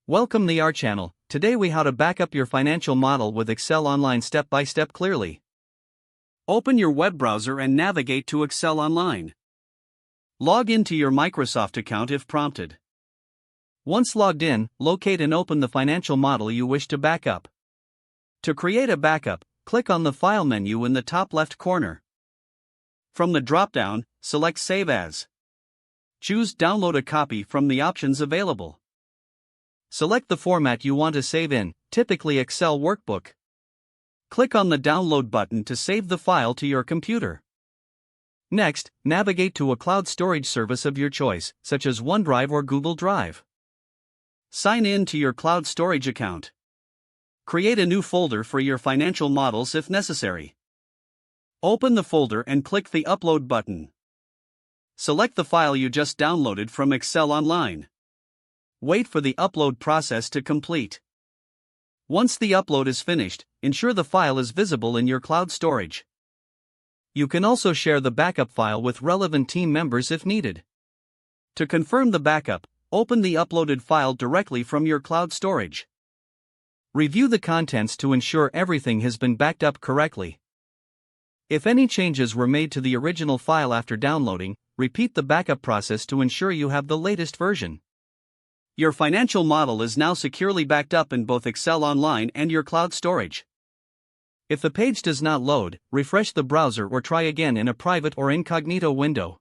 Welcome to our channel. Today we how to back up your financial model with Excel Online step by step clearly. Open your web browser and navigate to Excel Online. Log into your Microsoft account if prompted. Once logged in, locate and open the financial model you wish to back up. To create a backup, click on the File menu in the top left corner. From the drop-down, select Save As. Choose Download a copy from the options available. Select the format you want to save in, typically Excel workbook. Click on the Download button to save the file to your computer. Next, navigate to a cloud storage service of your choice, such as OneDrive or Google Drive. Sign in to your cloud storage account. Create a new folder for your financial models if necessary. Open the folder and click the Upload button. Select the file you just downloaded from Excel Online. Wait for the upload process to complete. Once the upload is finished, ensure the file is visible in your cloud storage. You can also share the backup file with relevant team members if needed. To confirm the backup, open the uploaded file directly from your cloud storage. Review the contents to ensure everything has been backed up correctly. If any changes were made to the original file after downloading, repeat the backup process to ensure you have the latest version. Your financial model is now securely backed up in both Excel Online and your cloud storage. If the page does not load, refresh the browser or try again in a private or incognito window.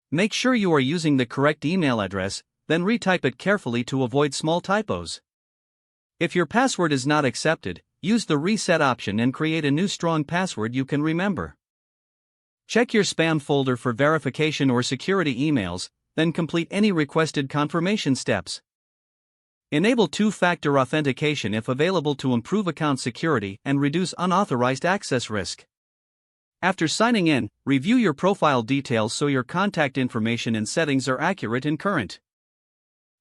Make sure you are using the correct email address, then retype it carefully to avoid small typos. If your password is not accepted, use the reset option and create a new strong password you can remember. Check your spam folder for verification or security emails, then complete any requested confirmation steps. Enable two-factor authentication if available to improve account security and reduce unauthorized access risk. After signing in, review your profile details so your contact information and settings are accurate and current.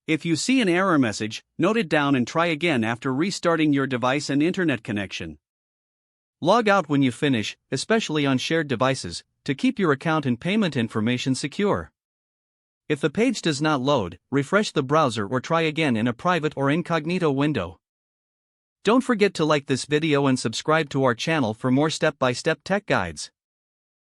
If you see an error message, note it down and try again after restarting your device and internet connection. Log out when you finish, especially on shared devices, to keep your account and payment information secure. If the page does not load, refresh the browser or try again in a private or incognito window. Don't forget to like this video and subscribe to our channel for more step-by-step tech guides.